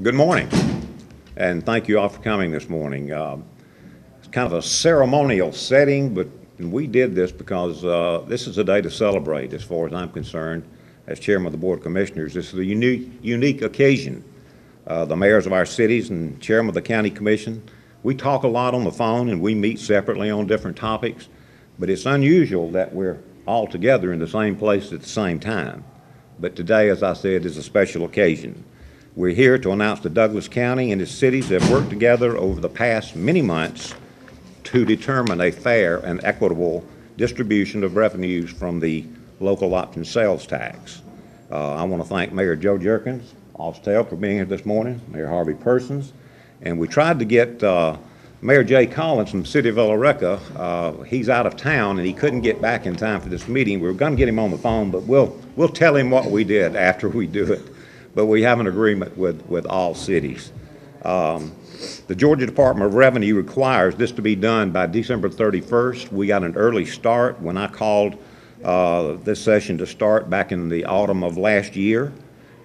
Good morning, and thank you all for coming this morning. It's kind of a ceremonial setting, but we did this because this is a day to celebrate as far as I'm concerned. As chairman of the Board of Commissioners, this is a unique occasion. The mayors of our cities and chairman of the county commission, we talk a lot on the phone and we meet separately on different topics, but it's unusual that we're all together in the same place at the same time. But today, as I said, is a special occasion. We're here to announce that Douglas County and its cities have worked together over the past many months to determine a fair and equitable distribution of revenues from the local option sales tax. I want to thank Mayor Joe Jerkins, Austell, for being here this morning, Mayor Harvey Persons, and we tried to get Mayor Jay Collins from the city of Villa Rica. He's out of town and he couldn't get back in time for this meeting. We were going to get him on the phone, but we'll tell him what we did after we do it. But we have an agreement with all cities. The Georgia Department of Revenue requires this to be done by December 31st. We got an early start when I called this session to start back in the autumn of last year.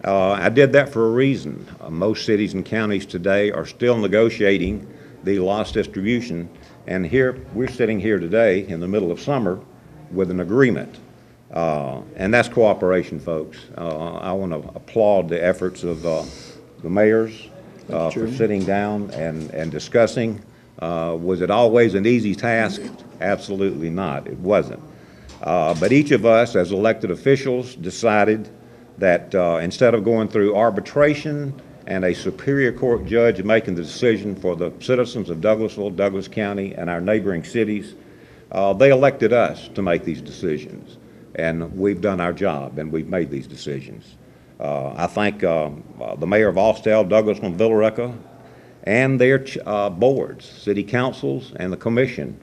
I did that for a reason. Most cities and counties today are still negotiating the loss distribution, and here we're sitting here today in the middle of summer with an agreement. And that's cooperation, folks. I want to applaud the efforts of the mayors for sitting down and discussing. Was it always an easy task? Absolutely not. It wasn't. But each of us as elected officials decided that instead of going through arbitration and a superior court judge making the decision for the citizens of Douglasville, Douglas County, and our neighboring cities, they elected us to make these decisions. And we've done our job, and we've made these decisions. I thank the mayor of Austell, Douglasville, and Villa Rica, and their boards, city councils, and the commission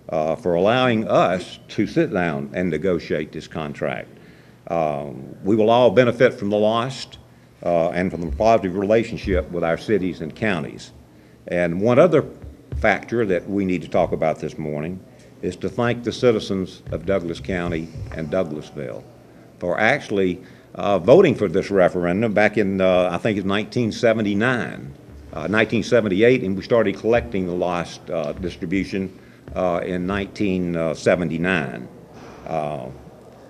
for allowing us to sit down and negotiate this contract. We will all benefit from the loss and from the positive relationship with our cities and counties. And one other factor that we need to talk about this morning is to thank the citizens of Douglas County and Douglasville for actually voting for this referendum back in, I think it's 1978, and we started collecting the lost distribution in 1979.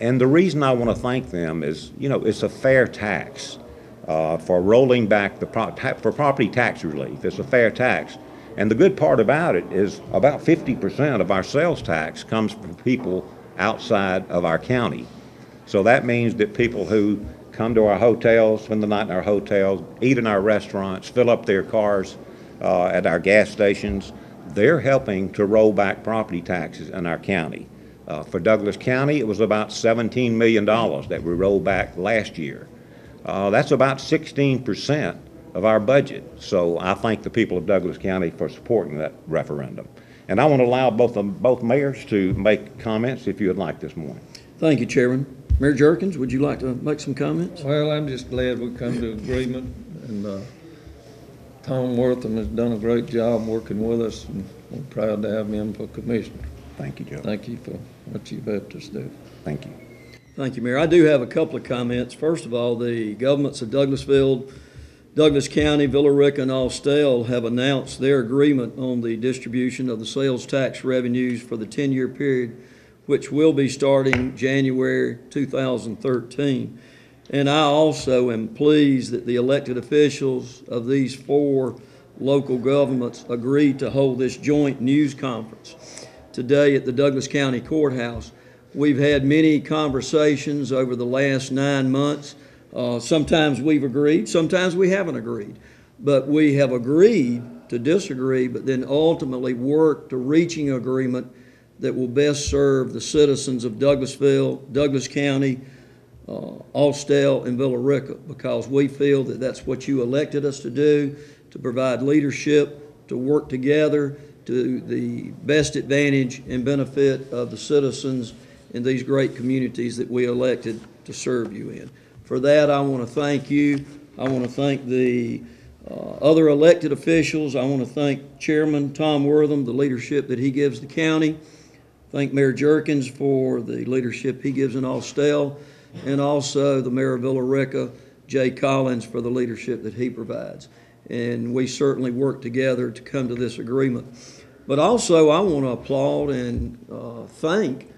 And the reason I want to thank them is, it's a fair tax for rolling back for property tax relief. It's a fair tax. And the good part about it is about 50% of our sales tax comes from people outside of our county. So that means that people who come to our hotels, spend the night in our hotels, eat in our restaurants, fill up their cars at our gas stations, they're helping to roll back property taxes in our county. For Douglas County, it was about $17 million that we rolled back last year. That's about 16% of our budget. So I thank the people of Douglas County for supporting that referendum. And I want to allow both mayors to make comments if you would like this morning. Thank you, Chairman. Mayor Jerkins, would you like to make some comments? Well, I'm just glad we come to agreement, and Tom Wortham has done a great job working with us, and we're proud to have him for commissioner. Thank you, Joe. Thank you for what you've helped us do. Thank you. Thank you, Mayor. I do have a couple of comments. First of all, the governments of Douglasville, Douglas County, Villa Rica, and Austell have announced their agreement on the distribution of the sales tax revenues for the 10-year period, which will be starting January 2013. And I also am pleased that the elected officials of these four local governments agreed to hold this joint news conference today at the Douglas County Courthouse. We've had many conversations over the last 9 months. Sometimes we've agreed, sometimes we haven't agreed. But we have agreed to disagree, but then ultimately work to reaching agreement that will best serve the citizens of Douglasville, Douglas County, Austell, and Villa Rica, because we feel that that's what you elected us to do, to provide leadership, to work together to the best advantage and benefit of the citizens in these great communities that we elected to serve you in. For that, I want to thank you. I want to thank the other elected officials. I want to thank Chairman Tom Wortham, the leadership that he gives the county. Thank Mayor Jerkins for the leadership he gives in Austell, and also the Mayor of Villa Rica, Jay Collins, for the leadership that he provides. and we certainly worked together to come to this agreement. But also, I want to applaud and thank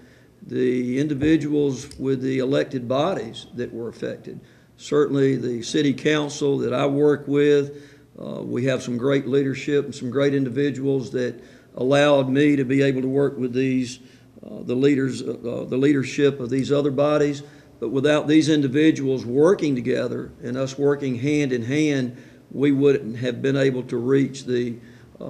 the individuals with the elected bodies that were affected. Certainly the city council that I work with, we have some great leadership and some great individuals that allowed me to be able to work with these, the leadership of these other bodies. But without these individuals working together and us working hand in hand, we wouldn't have been able to reach the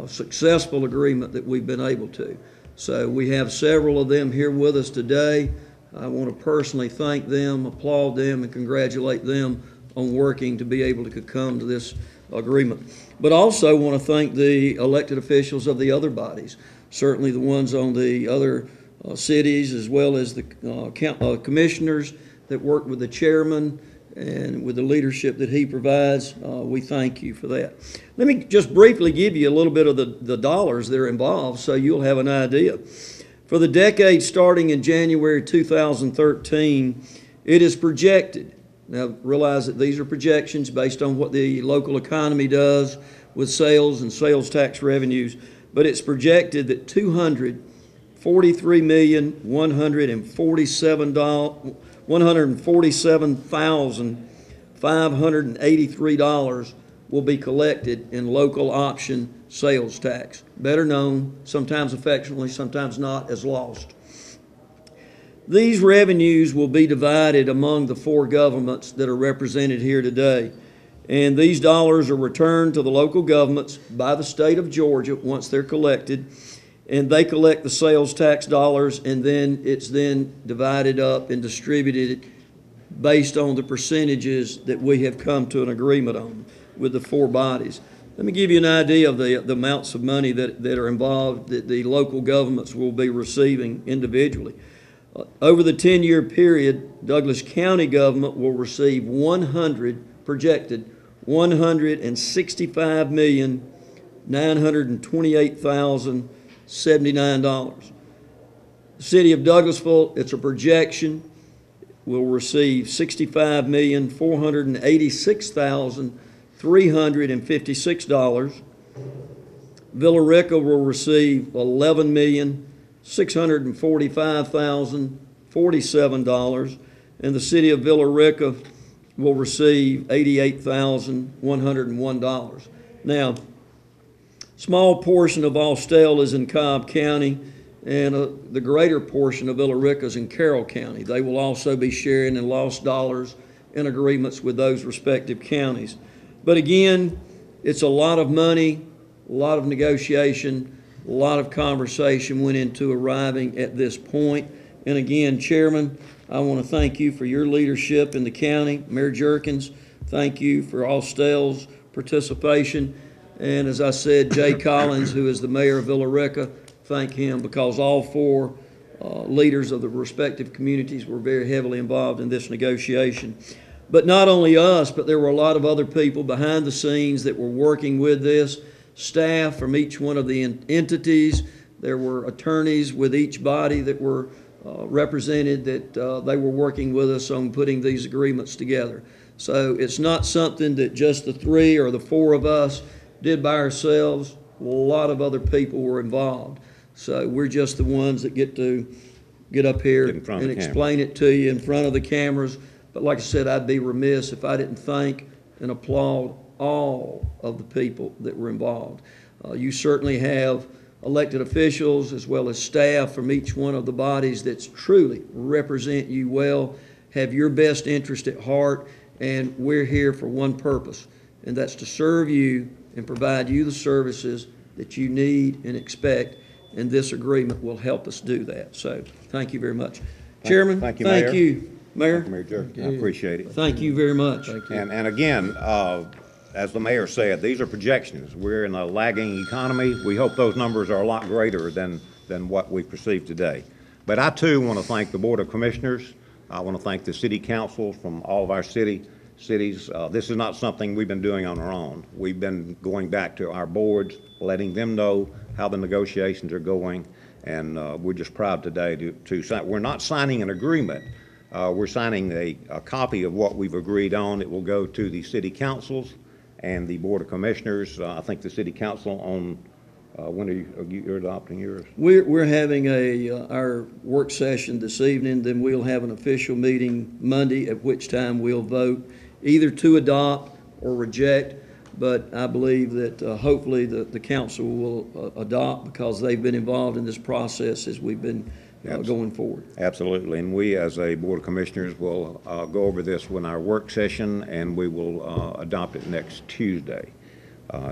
successful agreement that we've been able to. So we have several of them here with us today. I want to personally thank them, applaud them, and congratulate them on working to be able to come to this agreement. But also want to thank the elected officials of the other bodies, certainly the ones on the other cities, as well as the commissioners that work with the chairman and with the leadership that he provides. We thank you for that. Let me just briefly give you a little bit of the dollars that are involved so you'll have an idea. For the decade starting in January 2013, it is projected, now realize that these are projections based on what the local economy does with sales and sales tax revenues, but it's projected that $243,147,583 will be collected in local option sales tax, better known, sometimes affectionately, sometimes not, as lost. These revenues will be divided among the four governments that are represented here today. And these dollars are returned to the local governments by the state of Georgia once they're collected. And they collect the sales tax dollars, and then it's then divided up and distributed based on the percentages that we have come to an agreement on with the four bodies. Let me give you an idea of the amounts of money that are involved that the local governments will be receiving individually. Over the 10-year period, Douglas County government will receive projected $165,928,079. The city of Douglasville, it's a projection, will receive $65,486,356. Villa Rica will receive $11,645,047, and the city of Villa Rica will receive $88,101. Now, small portion of Austell is in Cobb County, and the greater portion of Villa Rica is in Carroll County. They will also be sharing in lost dollars in agreements with those respective counties. But again, it's a lot of money, a lot of negotiation, a lot of conversation went into arriving at this point. And again, Chairman, I want to thank you for your leadership in the county. Mayor Jerkins, thank you for Austell's participation. And as I said, Jay Collins, who is the mayor of Villa Rica, thank him, because all four leaders of the respective communities were very heavily involved in this negotiation. But not only us, but there were a lot of other people behind the scenes that were working with this, staff from each one of the entities. There were attorneys with each body that were represented that they were working with us on putting these agreements together. So it's not something that just the three or the four of us did by ourselves. A lot of other people were involved. So we're just the ones that get to get up here and explain it to you in front of the cameras. But like I said, I'd be remiss if I didn't thank and applaud all of the people that were involved. You certainly have elected officials as well as staff from each one of the bodies that truly represent you well, have your best interest at heart, and we're here for one purpose, and that's to serve you and provide you the services that you need and expect, and this agreement will help us do that. So thank you very much. Chairman, thank you, Mayor. Thank you, Mayor Jerkins. I appreciate it. Thank you very much. And again, as the mayor said, these are projections. We're in a lagging economy. We hope those numbers are a lot greater than what we perceive today. But I too want to thank the Board of Commissioners. I want to thank the city councils from all of our cities. This is not something we've been doing on our own. We've been going back to our boards, letting them know how the negotiations are going, and we're just proud today to sign. We're not signing an agreement. We're signing a copy of what we've agreed on. It will go to the city councils and the Board of Commissioners. I think the City Council on, when you're adopting yours? We're having our work session this evening, then we'll have an official meeting Monday, at which time we'll vote either to adopt or reject. But I believe that hopefully the council will adopt, because they've been involved in this process as we've been going forward. Absolutely, and we as a Board of Commissioners will go over this in our work session, and we will adopt it next Tuesday.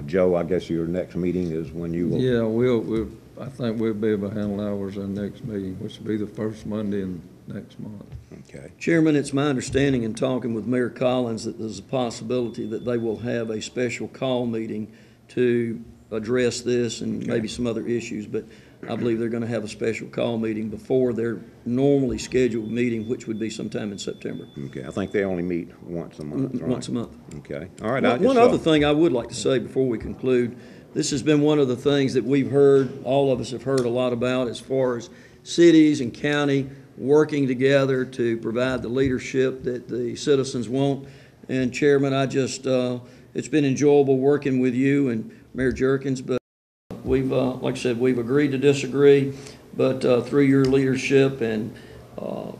Joe, I guess your next meeting is when you will? Yeah, I think we'll be able to handle ours in the next meeting, which will be the first Monday in next month. Okay. Chairman, it's my understanding in talking with Mayor Collins that there's a possibility that they will have a special call meeting to address this and maybe some other issues, but I believe they're going to have a special call meeting before their normally scheduled meeting, which would be sometime in September. Okay, I think they only meet once a month, right? Once a month. Okay, all right. One other thing I would like to say before we conclude, this has been one of the things that we've heard, all of us have heard a lot about, as far as cities and county working together to provide the leadership that the citizens want. And Chairman, it's been enjoyable working with you and Mayor Jerkins, but we've, like I said, we've agreed to disagree, but through your leadership and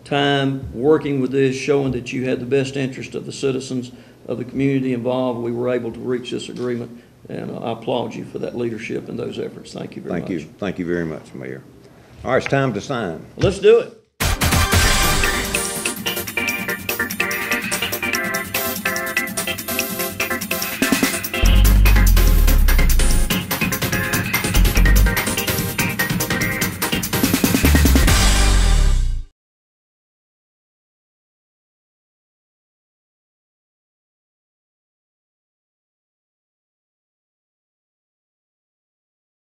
time working with this, showing that you had the best interest of the citizens of the community involved, we were able to reach this agreement, and I applaud you for that leadership and those efforts. Thank you very much. Thank you very much, Mayor. All right, it's time to sign. Let's do it.